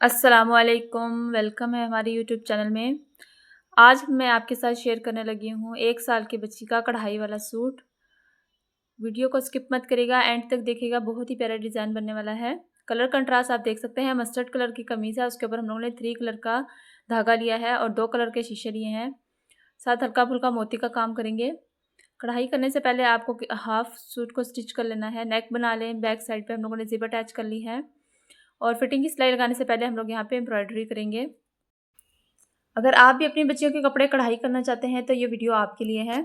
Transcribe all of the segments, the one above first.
अस्सलामुअलैकुम, वेलकम है हमारे यूट्यूब चैनल में। आज मैं आपके साथ शेयर करने लगी हूँ 1 साल की बच्ची का कढ़ाई वाला सूट। वीडियो को स्किप मत करिएगा, एंड तक देखिएगा, बहुत ही प्यारा डिज़ाइन बनने वाला है। कलर कंट्रास्ट आप देख सकते हैं, मस्टर्ड कलर की कमीज़ है, उसके ऊपर हम लोगों ने 3 कलर का धागा लिया है और 2 कलर के शीशे लिए हैं। साथ हल्का-फुल्का मोती का काम करेंगे। कढ़ाई करने से पहले आपको हाफ सूट को स्टिच कर लेना है, नेक बना लें। बैक साइड पे हम लोगों ने ज़िप अटैच कर ली है और फिटिंग की सिलाई लगाने से पहले हम लोग यहाँ पे एम्ब्रॉयडरी करेंगे। अगर आप भी अपनी बच्चियों के कपड़े कढ़ाई करना चाहते हैं तो ये वीडियो आपके लिए है।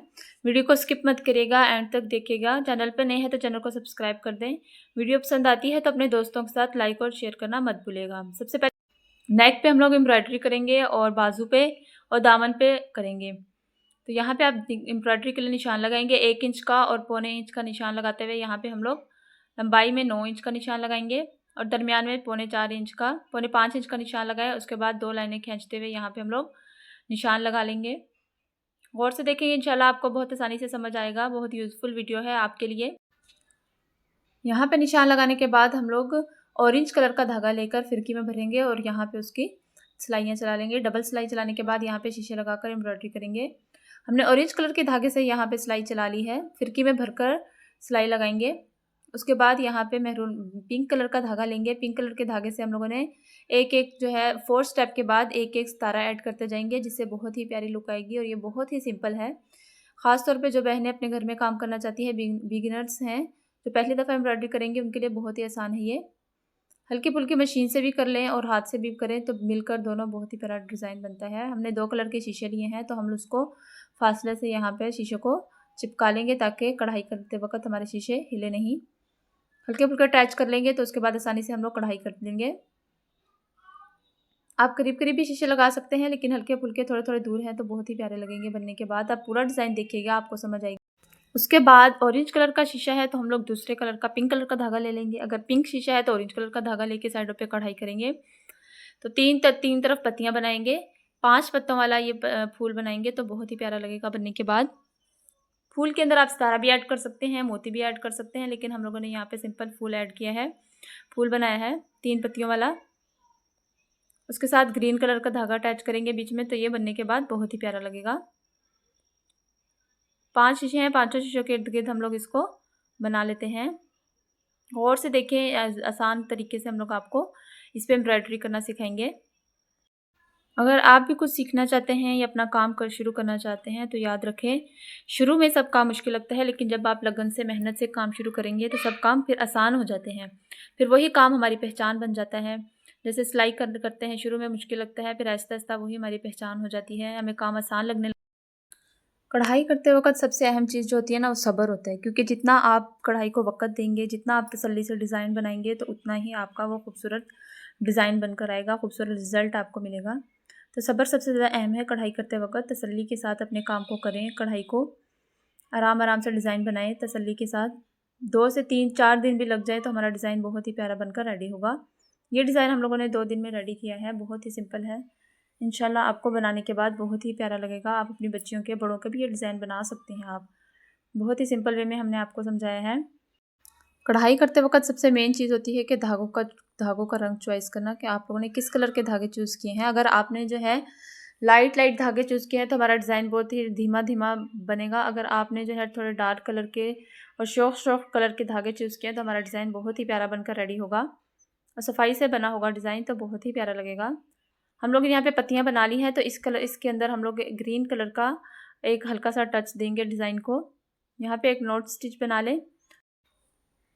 वीडियो को स्किप मत करिएगा, एंड तक देखिएगा। चैनल पे नए हैं तो चैनल को सब्सक्राइब कर दें। वीडियो पसंद आती है तो अपने दोस्तों के साथ लाइक और शेयर करना मत भूलिएगा। सबसे पहले नेक पे हम लोग एम्ब्रॉयडरी करेंगे और बाजू पे और दामन पे करेंगे। तो यहाँ पे आप एम्ब्रॉयडरी के लिए निशान लगाएंगे 1 इंच का, और पौने इंच का निशान लगाते हुए यहाँ पे हम लोग लंबाई में 9 इंच का निशान लगाएंगे और दरमियान में पौने 5 इंच का निशान लगाए। उसके बाद 2 लाइनें खींचते हुए यहाँ पे हम लोग निशान लगा लेंगे। गौर से देखेंगे, इंशाल्लाह आपको बहुत आसानी से समझ आएगा। बहुत यूज़फुल वीडियो है आपके लिए। यहाँ पे निशान लगाने के बाद हम लोग ऑरेंज कलर का धागा लेकर फिरकी में भरेंगे और यहाँ पे उसकी सिलाइयाँ चला लेंगे। डबल सिलाई चलाने के बाद यहाँ पे शीशे लगाकर एम्ब्रॉयडरी करेंगे। हमने ऑरेंज कलर के धागे से यहाँ पे सिलाई चला ली है, फिरकी में भरकर सिलाई लगाएंगे। उसके बाद यहाँ पे मैरून पिंक कलर का धागा लेंगे। पिंक कलर के धागे से हम लोगों ने एक जो है 4 स्टेप के बाद एक सितारा ऐड करते जाएंगे, जिससे बहुत ही प्यारी लुक आएगी। और ये बहुत ही सिंपल है। ख़ास तौर पे जो बहनें अपने घर में काम करना चाहती हैं, बिगिनर्स हैं, जो पहली दफ़ा एम्ब्रॉयडरी करेंगे, उनके लिए बहुत ही आसान है ये। हल्की फुल्की मशीन से भी कर लें और हाथ से भी करें तो मिलकर दोनों बहुत ही प्यारा डिज़ाइन बनता है। हमने 2 कलर के शीशे लिए हैं, तो हम उसको फासले से यहाँ पे शीशे को चिपका लेंगे ताकि कढ़ाई करते वक्त हमारे शीशे हिले नहीं। हल्के फुल्के अटैच कर लेंगे तो उसके बाद आसानी से हम लोग कढ़ाई कर लेंगे। आप करीब करीब भी शीशे लगा सकते हैं, लेकिन हल्के फुल्के थोड़े थोड़े दूर हैं तो बहुत ही प्यारे लगेंगे बनने के बाद। आप पूरा डिज़ाइन देखिएगा, आपको समझ आएगी। उसके बाद ऑरेंज कलर का शीशा है तो हम लोग दूसरे कलर का पिंक कलर का धागा ले लेंगे। अगर पिंक शीशा है तो ऑरेंज कलर का धागा लेके साइडों पे कढ़ाई करेंगे। तो तीन तरफ पत्तियां बनाएंगे। 5 पत्तों वाला ये फूल बनाएंगे तो बहुत ही प्यारा लगेगा बनने के बाद। फूल के अंदर आप सितारा भी ऐड कर सकते हैं, मोती भी ऐड कर सकते हैं, लेकिन हम लोगों ने यहाँ पे सिंपल फूल ऐड किया है। फूल बनाया है 3 पत्तियों वाला। उसके साथ ग्रीन कलर का धागा अटैच करेंगे बीच में, तो ये बनने के बाद बहुत ही प्यारा लगेगा। 5 शीशे हैं, 5 शीशों के इर्द गिर्द हम लोग इसको बना लेते हैं। गौर से देखें, आसान तरीके से हम लोग आपको इस पर एम्ब्रॉयडरी करना सिखाएंगे। अगर आप भी कुछ सीखना चाहते हैं या अपना काम शुरू करना चाहते हैं तो याद रखें, शुरू में सब काम मुश्किल लगता है, लेकिन जब आप लगन से मेहनत से काम शुरू करेंगे तो सब काम फिर आसान हो जाते हैं। फिर वही काम हमारी पहचान बन जाता है। जैसे सिलाई करते हैं, शुरू में मुश्किल लगता है, फिर आहिस्ता आहिस्ता वही हमारी पहचान हो जाती है, हमें काम आसान लगने। कढ़ाई करते वक्त सबसे अहम चीज़ जो होती है ना, वो सब्र होता है। क्योंकि जितना आप कढ़ाई को वक़्त देंगे, जितना आप तसल्ली से डिज़ाइन बनाएंगे, तो उतना ही आपका वो खूबसूरत डिज़ाइन बनकर आएगा, खूबसूरत रिज़ल्ट आपको मिलेगा। तो सब्र सबसे ज़्यादा अहम है कढ़ाई करते वक्त। तसल्ली के साथ अपने काम को करें, कढ़ाई को आराम आराम से डिज़ाइन बनाएं तसल्ली के साथ। 2 से 3-4 दिन भी लग जाए तो हमारा डिज़ाइन बहुत ही प्यारा बनकर रेडी होगा। ये डिज़ाइन हम लोगों ने 2 दिन में रेडी किया है, बहुत ही सिंपल है। इंशाल्लाह आपको बनाने के बाद बहुत ही प्यारा लगेगा। आप अपनी बच्चियों के, बड़ों के भी ये डिज़ाइन बना सकते हैं आप। बहुत ही सिंपल वे में हमने आपको समझाया है। कढ़ाई करते वक्त सबसे मेन चीज़ होती है कि धागों का रंग चॉइस करना, कि आप लोगों ने किस कलर के धागे चूज़ किए हैं। अगर आपने जो है लाइट धागे चूज़ किए हैं तो हमारा डिज़ाइन बहुत ही धीमा धीमा बनेगा। अगर आपने जो है थोड़े डार्क कलर के और सॉफ्ट कलर के धागे चूज़ किए हैं तो हमारा डिज़ाइन बहुत ही प्यारा बनकर रेडी होगा और सफाई से बना होगा डिज़ाइन, तो बहुत ही प्यारा लगेगा। हम लोग यहाँ पे पत्तियाँ बना ली हैं, तो इसके अंदर हम लोग ग्रीन कलर का एक हल्का सा टच देंगे डिज़ाइन को। यहाँ पे एक नॉट स्टिच बना लें।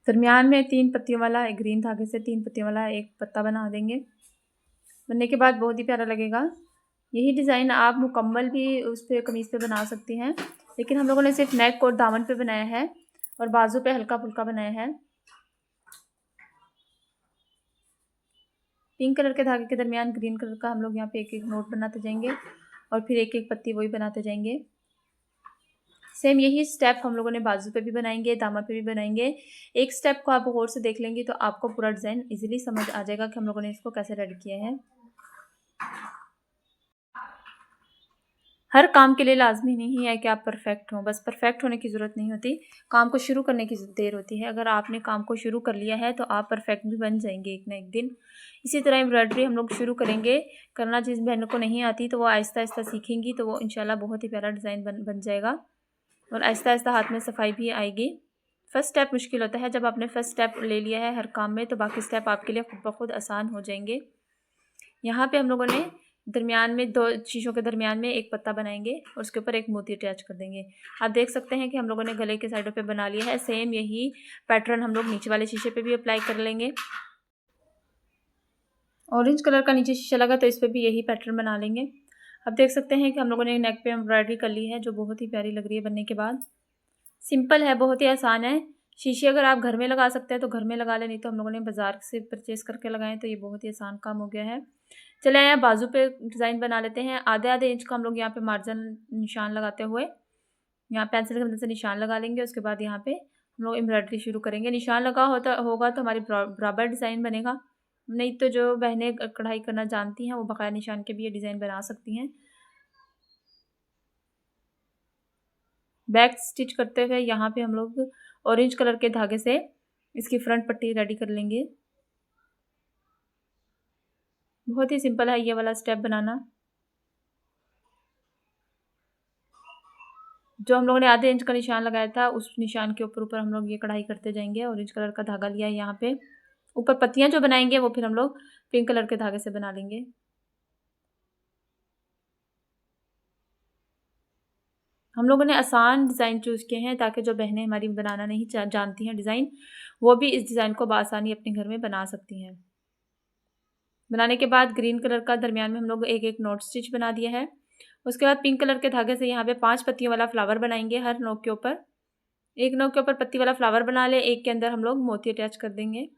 दरमियान में 3 पत्तियों वाला, एक ग्रीन धागे से 3 पत्तियों वाला एक पत्ता बना देंगे। बनने के बाद बहुत ही प्यारा लगेगा। यही डिज़ाइन आप मुकम्मल भी उस पर कमीज़ पे बना सकती हैं, लेकिन हम लोगों ने सिर्फ नेक और दामन पे बनाया है और बाजू पे हल्का फुल्का बनाया है। पिंक कलर के धागे के दरमियान ग्रीन कलर का हम लोग यहाँ पे एक एक नोट बनाते जाएंगे और फिर एक एक पत्ती वही बनाते जाएंगे। सेम यही स्टेप हम लोगों ने बाजू पे भी बनाएंगे, दामन पे भी बनाएंगे। एक स्टेप को आप गौर से देख लेंगे तो आपको पूरा डिज़ाइन इजीली समझ आ जाएगा कि हम लोगों ने इसको कैसे रेडी किया है। हर काम के लिए लाज़मी नहीं है कि आप परफ़ेक्ट हों, बस परफ़ेक्ट होने की ज़रूरत नहीं होती, काम को शुरू करने की देर होती है। अगर आपने काम को शुरू कर लिया है तो आप परफ़ेक्ट भी बन जाएँगे एक ना एक दिन। इसी तरह एम्ब्रॉयडरी हम लोग शुरू करेंगे करना, जिस बहनों को नहीं आती तो वो आहिस्ता-आहिस्ता सीखेंगी तो वो इंशाल्लाह बहुत ही प्यारा डिज़ाइन बन जाएगा और आहिस्ता-आहिस्ता हाथ में सफाई भी आएगी। फर्स्ट स्टेप मुश्किल होता है, जब आपने फर्स्ट स्टेप ले लिया है हर काम में तो बाकी स्टेप आपके लिए खुद ब खुद आसान हो जाएंगे। यहाँ पे हम लोगों ने दरमियान में 2 शीशों के दरमियान में एक पत्ता बनाएंगे और उसके ऊपर एक मोती अटैच कर देंगे। आप देख सकते हैं कि हम लोगों ने गले के साइडों पे बना लिया है। सेम यही पैटर्न हम लोग नीचे वाले शीशे पे भी अप्लाई कर लेंगे। ऑरेंज कलर का नीचे शीशा लगा तो इस पर भी यही पैटर्न बना लेंगे। आप देख सकते हैं कि हम लोगों ने नेक पे एम्ब्रॉयडरी कर ली है जो बहुत ही प्यारी लग रही है बनने के बाद। सिंपल है, बहुत ही आसान है। शीशे अगर आप घर में लगा सकते हैं तो घर में लगा लें, नहीं तो हम लोगों ने बाज़ार से परचेज़ करके लगाए तो ये बहुत ही आसान काम हो गया है। चलें यहाँ बाजू पे डिज़ाइन बना लेते हैं। आधे-आधे इंच का हम लोग यहाँ पे मार्जिन निशान लगाते हुए यहाँ पेंसिल की मदद से निशान लगा लेंगे। उसके बाद यहाँ पे हम लोग एम्ब्रॉयडरी शुरू करेंगे। निशान लगा होगा तो हमारी बराबर डिज़ाइन बनेगा। नहीं तो जो बहनें कढ़ाई करना जानती हैं वो बगैर निशान के भी ये डिज़ाइन बना सकती हैं। बैक स्टिच करते हुए यहाँ पे हम लोग ऑरेंज कलर के धागे से इसकी फ्रंट पट्टी रेडी कर लेंगे। बहुत ही सिंपल है ये वाला स्टेप बनाना। जो हम लोगों ने आधे इंच का निशान लगाया था उस निशान के ऊपर हम लोग ये कढ़ाई करते जाएंगे। ऑरेंज कलर का धागा लिया है यहाँ पे। ऊपर पत्तियां जो बनाएंगे वो फिर हम लोग पिंक कलर के धागे से बना लेंगे। हम लोगों ने आसान डिज़ाइन चूज़ किए हैं ताकि जो बहनें हमारी बनाना नहीं जानती हैं डिज़ाइन, वो भी इस डिज़ाइन को बआसानी अपने घर में बना सकती हैं। बनाने के बाद ग्रीन कलर का दरमियान में हम लोग एक-एक नॉट स्टिच बना दिया है। उसके बाद पिंक कलर के धागे से यहाँ पे 5 पत्तियों वाला फ्लावर बनाएंगे हर नोक के ऊपर। एक नोक के ऊपर पत्ती वाला फ्लावर बना लें, एक के अंदर हम लोग मोती अटैच कर देंगे।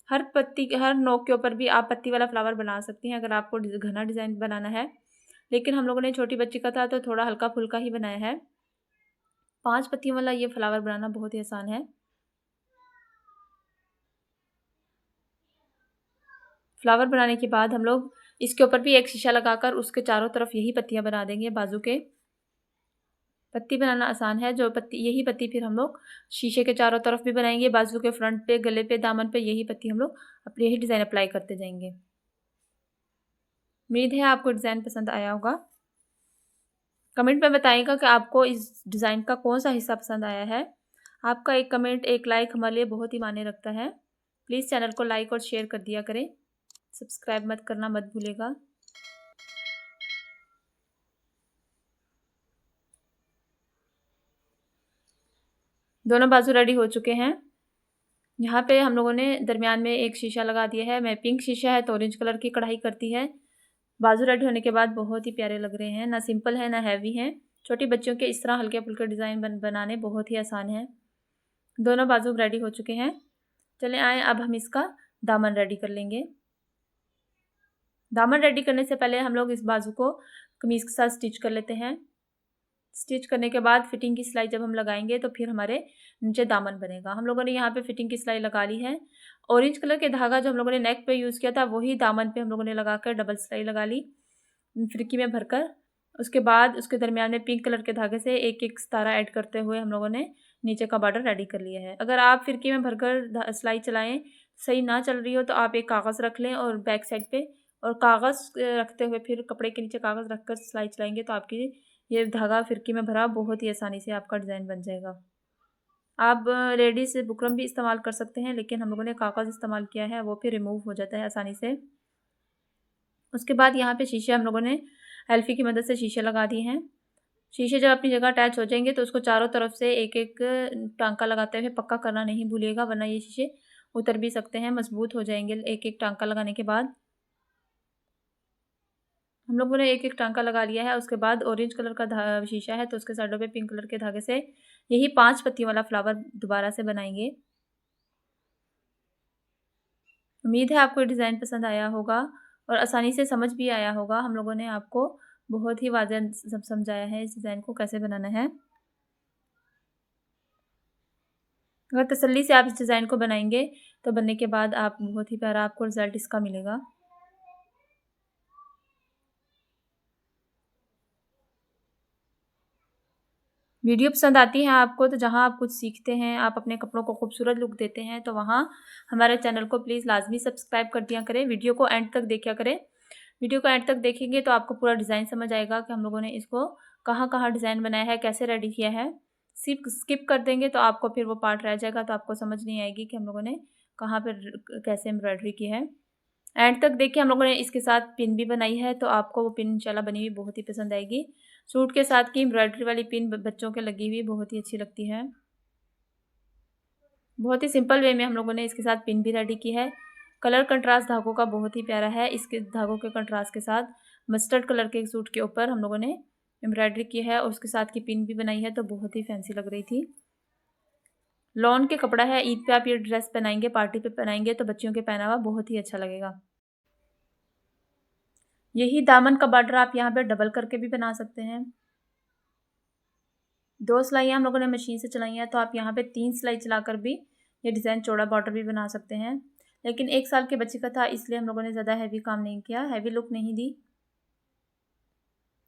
हर नोक के ऊपर भी आप पत्ती वाला फ्लावर बना सकती हैं अगर आपको घना डिज़ाइन बनाना है। लेकिन हम लोगों ने छोटी बच्ची का था तो थोड़ा हल्का-फुल्का ही बनाया है। 5 पत्तियों वाला ये फ्लावर बनाना बहुत ही आसान है। फ्लावर बनाने के बाद हम लोग इसके ऊपर भी एक शीशा लगाकर उसके चारों तरफ यही पत्तियां बना देंगे बाजू के। पत्ती बनाना आसान है, जो पत्ती यही पत्ती फिर हम लोग शीशे के चारों तरफ भी बनाएंगे, बाजू के फ्रंट पे, गले पे, दामन पे यही पत्ती हम लोग अपने यही डिज़ाइन अप्लाई करते जाएंगे। उम्मीद है आपको डिज़ाइन पसंद आया होगा। कमेंट में बताइएगा कि आपको इस डिज़ाइन का कौन सा हिस्सा पसंद आया है। आपका एक कमेंट, एक लाइक हमारे लिए बहुत ही मायने रखता है। प्लीज़ चैनल को लाइक और शेयर कर दिया करें। सब्सक्राइब मत करना मत भूलिएगा। दोनों बाजू रेडी हो चुके हैं। यहाँ पे हम लोगों ने दरमियान में एक शीशा लगा दिया है। मैं पिंक शीशा है तो ऑरेंज कलर की कढ़ाई करती है। बाजू रेडी होने के बाद बहुत ही प्यारे लग रहे हैं, ना सिंपल है ना हैवी हैं। छोटी बच्चियों के इस तरह हल्के फुल्के डिज़ाइन बनाने बहुत ही आसान है। दोनों बाजू रेडी हो चुके हैं। चलें आए अब हम इसका दामन रेडी कर लेंगे। दामन रेडी करने से पहले हम लोग इस बाजू को कमीज़ के साथ स्टिच कर लेते हैं। स्टिच करने के बाद फिटिंग की सिलाई जब हम लगाएंगे तो फिर हमारे नीचे दामन बनेगा। हम लोगों ने यहाँ पे फिटिंग की सिलाई लगा ली है। ऑरेंज कलर के धागा जो हम लोगों ने नेक पे यूज़ किया था वही दामन पे हम लोगों ने लगाकर डबल सिलाई लगा ली फिरकी में भरकर। उसके बाद उसके दरमियान में पिंक कलर के धागे से एक एक सितारा ऐड करते हुए हम लोगों ने नीचे का बॉर्डर रेडी कर लिया है। अगर आप फिरकी में भरकर सिलाई चलाएं, सही ना चल रही हो तो आप एक कागज़ रख लें और बैक साइड पे, और कागज़ रखते हुए फिर कपड़े के नीचे कागज़ रखकर सिलाई चलाएंगे तो आपकी ये धागा फिरकी में भरा बहुत ही आसानी से आपका डिज़ाइन बन जाएगा। आप लेडीज़ बुकरम भी इस्तेमाल कर सकते हैं, लेकिन हम लोगों ने कागज़ इस्तेमाल किया है, वो फिर रिमूव हो जाता है आसानी से। उसके बाद यहाँ पे शीशे हम लोगों ने एल्फी की मदद से शीशे लगा दिए हैं। शीशे जब अपनी जगह अटैच हो जाएंगे तो उसको चारों तरफ से एक एक टांका लगाते हुए पक्का करना नहीं भूलिएगा, वरना ये शीशे उतर भी सकते हैं, मजबूत हो जाएंगे एक एक टांका लगाने के बाद। हम लोगों ने एक एक टांका लगा लिया है। उसके बाद ऑरेंज कलर का शीशा है तो उसके साइडों पे पिंक कलर के धागे से यही 5 पत्तियों वाला फ्लावर दोबारा से बनाएंगे। उम्मीद है आपको ये डिज़ाइन पसंद आया होगा और आसानी से समझ भी आया होगा। हम लोगों ने आपको बहुत ही वाज़ेह सब समझाया है इस डिज़ाइन को कैसे बनाना है। अगर तसल्ली से आप इस डिज़ाइन को बनाएंगे तो बनने के बाद आप बहुत ही प्यारा आपको रिज़ल्ट इसका मिलेगा। वीडियो पसंद आती है आपको, तो जहाँ आप कुछ सीखते हैं, आप अपने कपड़ों को खूबसूरत लुक देते हैं, तो वहाँ हमारे चैनल को प्लीज़ लाज़मी सब्सक्राइब कर दिया करें। वीडियो को एंड तक देखा करें। वीडियो को एंड तक देखेंगे तो आपको पूरा डिज़ाइन समझ आएगा कि हम लोगों ने इसको कहाँ-कहाँ डिज़ाइन बनाया है, कैसे रेडी किया है। सिर्फ स्किप कर देंगे तो आपको फिर वो पार्ट रह जाएगा, तो आपको समझ नहीं आएगी कि हम लोगों ने कहाँ पर कैसे एम्ब्रॉयडरी की है। एंड तक देखिए, हम लोगों ने इसके साथ पिन भी बनाई है, तो आपको वो पिन इंशाल्लाह बनी हुई बहुत ही पसंद आएगी। सूट के साथ की एम्ब्रॉयडरी वाली पिन बच्चों के लगी हुई बहुत ही अच्छी लगती है। बहुत ही सिंपल वे में हम लोगों ने इसके साथ पिन भी रेडी की है। कलर कंट्रास्ट धागों का बहुत ही प्यारा है। इसके धागों के कंट्रास्ट के साथ मस्टर्ड कलर के सूट के ऊपर हम लोगों ने एम्ब्रॉयडरी की है और उसके साथ की पिन भी बनाई है, तो बहुत ही फैंसी लग रही थी। लॉन के कपड़ा है, ईद पे आप ये ड्रेस पहनाएंगे, पार्टी पे पहनाएंगे तो बच्चियों के पहनावा बहुत ही अच्छा लगेगा। यही दामन का बॉर्डर आप यहाँ पे डबल करके भी बना सकते हैं। 2 सिलाइयाँ हम लोगों ने मशीन से चलाई हैं, तो आप यहाँ पे 3 सिलाई चलाकर भी ये डिज़ाइन चौड़ा बॉर्डर भी बना सकते हैं। लेकिन 1 साल के बच्चे का था, इसलिए हम लोगों ने ज़्यादा हैवी काम नहीं किया, हैवी लुक नहीं दी।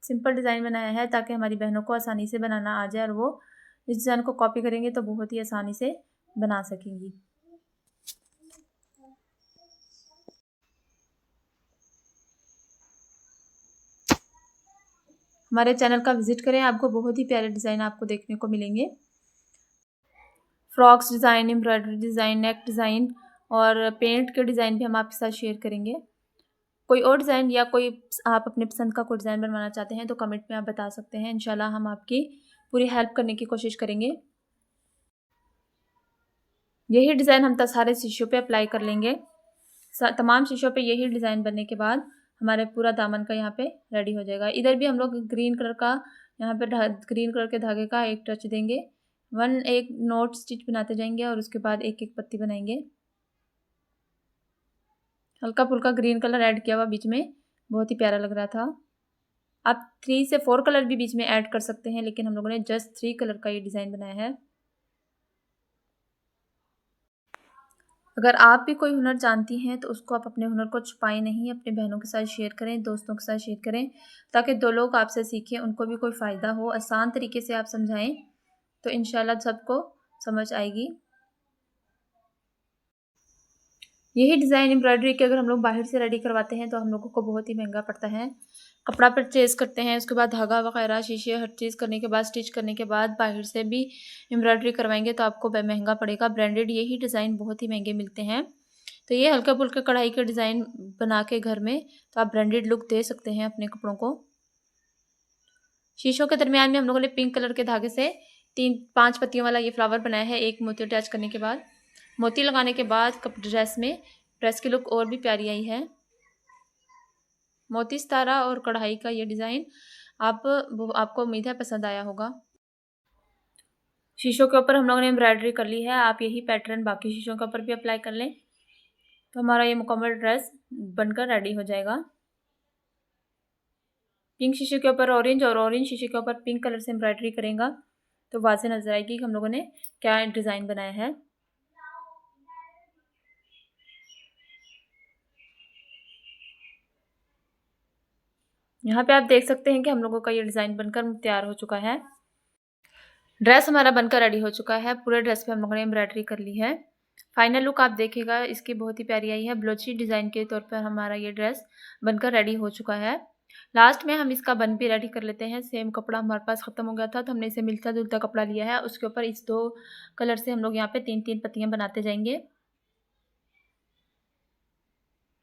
सिंपल डिज़ाइन बनाया है ताकि हमारी बहनों को आसानी से बनाना आ जाए और वो इस डिज़ाइन को कॉपी करेंगे तो बहुत ही आसानी से बना सकेंगी। हमारे चैनल का विजिट करें, आपको बहुत ही प्यारे डिज़ाइन आपको देखने को मिलेंगे। Frocks design, embroidery design, neck design और पेंट के डिज़ाइन भी हम आपके साथ शेयर करेंगे। कोई और डिज़ाइन या कोई आप अपने पसंद का कोई डिज़ाइन बनवाना चाहते हैं तो कमेंट में आप बता सकते हैं। इंशाल्लाह हम आपकी पूरी हेल्प करने की कोशिश करेंगे। यही डिज़ाइन हम सारे शीशों पे अप्लाई कर लेंगे। तमाम शीशों पे यही डिज़ाइन बनने के बाद हमारे पूरा दामन का यहाँ पे रेडी हो जाएगा। इधर भी हम लोग ग्रीन कलर का यहाँ पे ग्रीन कलर के धागे का एक टच देंगे। एक नोट स्टिच बनाते जाएंगे और उसके बाद एक एक पत्ती बनाएंगे। हल्का फुल्का ग्रीन कलर ऐड किया हुआ बीच में, बहुत ही प्यारा लग रहा था। आप 3 से 4 कलर भी बीच में ऐड कर सकते हैं, लेकिन हम लोगों ने जस्ट 3 कलर का ये डिज़ाइन बनाया है। अगर आप भी कोई हुनर जानती हैं तो उसको आप अपने हुनर को छुपाएं नहीं, अपने बहनों के साथ शेयर करें, दोस्तों के साथ शेयर करें, ताकि 2 लोग आपसे सीखें, उनको भी कोई फ़ायदा हो। आसान तरीके से आप समझाएं तो इंशाल्लाह सबको समझ आएगी। यही डिज़ाइन एम्ब्रॉयडरी के अगर हम लोग बाहर से रेडी करवाते हैं तो हम लोगों को बहुत ही महंगा पड़ता है। कपड़ा परचेज़ करते हैं, उसके बाद धागा वगैरह, शीशे, हर चीज़ करने के बाद, स्टिच करने के बाद बाहर से भी एम्ब्रॉयडरी करवाएंगे तो आपको महंगा पड़ेगा। ब्रांडेड यही डिज़ाइन बहुत ही महंगे मिलते हैं। तो ये हल्का फुल्का कढ़ाई के डिज़ाइन बना के घर में तो आप ब्रांडेड लुक दे सकते हैं अपने कपड़ों को। शीशों के दरमियान में हम लोगों ने पिंक कलर के धागे से 3-5 पत्तियों वाला ये फ्लावर बनाया है। एक मोती अटैच करने के बाद, मोती लगाने के बाद ड्रेस की लुक और भी प्यारी आई है। मोती सितारा और कढ़ाई का ये डिज़ाइन आपको उम्मीद है पसंद आया होगा। शीशों के ऊपर हम लोगों ने एम्ब्रॉयडरी कर ली है। आप यही पैटर्न बाकी शीशों के ऊपर भी अप्लाई कर लें तो हमारा ये मुकम्मल ड्रेस बनकर रेडी हो जाएगा। पिंक शीशे के ऊपर ऑरेंज और ऑरेंज शीशे के ऊपर पिंक कलर से एम्ब्रॉयडरी करेंगे तो वाज़ेह नज़र आएगी कि हम लोगों ने क्या डिज़ाइन बनाया है। यहाँ पे आप देख सकते हैं कि हम लोगों का ये डिज़ाइन बनकर तैयार हो चुका है। ड्रेस हमारा बनकर रेडी हो चुका है। पूरे ड्रेस पे हम लोगों ने एम्ब्रॉयडरी कर ली है। फाइनल लुक आप देखिएगा, इसकी बहुत ही प्यारी आई है। ब्लोची डिज़ाइन के तौर पर हमारा ये ड्रेस बनकर रेडी हो चुका है। लास्ट में हम इसका बन भी रेडी कर लेते हैं। सेम कपड़ा हमारे पास ख़त्म हो गया था तो हमने इसे मिलता जुलता कपड़ा लिया है। उसके ऊपर इस 2 कलर से हम लोग यहाँ पे 3-3 पत्तियाँ बनाते जाएंगे।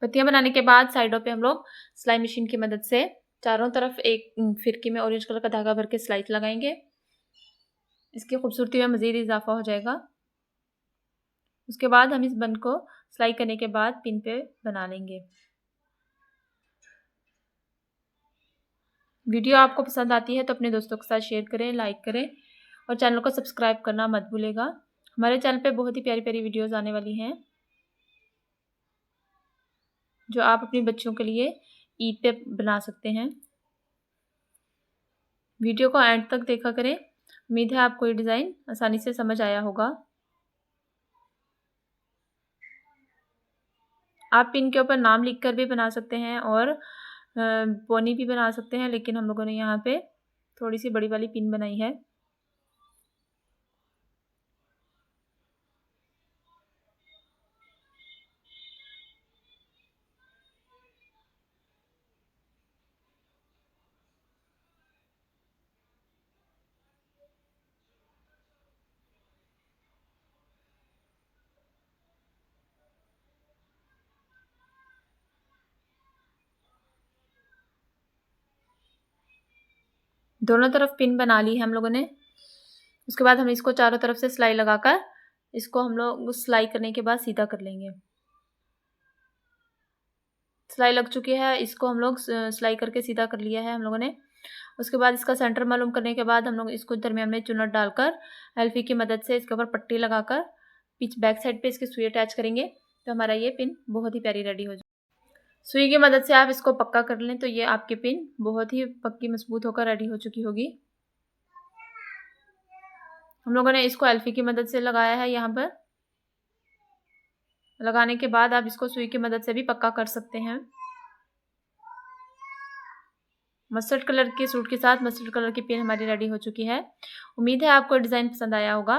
पत्तियाँ बनाने के बाद साइडों पे हम लोग सिलाई मशीन की मदद से चारों तरफ एक फिरकी में ऑरेंज कलर का धागा भर के सिलाई लगाएंगे। इसकी खूबसूरती में मज़ीद इजाफा हो जाएगा। उसके बाद हम इस बन को सिलाई करने के बाद पिन पे बना लेंगे। वीडियो आपको पसंद आती है तो अपने दोस्तों के साथ शेयर करें, लाइक करें और चैनल को सब्सक्राइब करना मत भूलिएगा। हमारे चैनल पे बहुत ही प्यारी प्यारी वीडियोस आने वाली हैं जो आप अपनी बच्चों के लिए ईद पे बना सकते हैं। वीडियो को एंड तक देखा करें। उम्मीद है आपको ये डिज़ाइन आसानी से समझ आया होगा। आप पिन के ऊपर नाम लिखकर भी बना सकते हैं और पोनी भी बना सकते हैं, लेकिन हम लोगों ने यहाँ पे थोड़ी सी बड़ी वाली पिन बनाई है। दोनों तरफ पिन बना ली है हम लोगों ने। उसके बाद हम इसको चारों तरफ से सिलाई लगाकर इसको हम लोग सिलाई करने के बाद सीधा कर लेंगे। सिलाई लग चुकी है, इसको हम लोग सिलाई करके सीधा कर लिया है हम लोगों ने। उसके बाद इसका सेंटर मालूम करने के बाद हम लोग इसको दरमियान में चुन्नट डालकर एल्फी की मदद से इसके ऊपर पट्टी लगाकर पीछे बैक साइड पे इसकी सुई अटैच करेंगे तो हमारा ये पिन बहुत ही प्यारी रेडी हो जाए। सुई की मदद से आप इसको पक्का कर लें तो ये आपकी पिन बहुत ही पक्की मजबूत होकर रेडी हो चुकी होगी। हम लोगों ने इसको एल्फी की मदद से लगाया है। यहाँ पर लगाने के बाद आप इसको सुई की मदद से भी पक्का कर सकते हैं। मस्टर्ड कलर के सूट के साथ मस्टर्ड कलर की पिन हमारी रेडी हो चुकी है। उम्मीद है आपको डिज़ाइन पसंद आया होगा।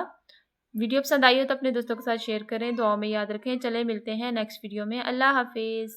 वीडियो पसंद आई हो तो अपने दोस्तों के साथ शेयर करें। दुआओं में याद रखें। चले मिलते हैं नेक्स्ट वीडियो में। अल्लाह हाफिज़।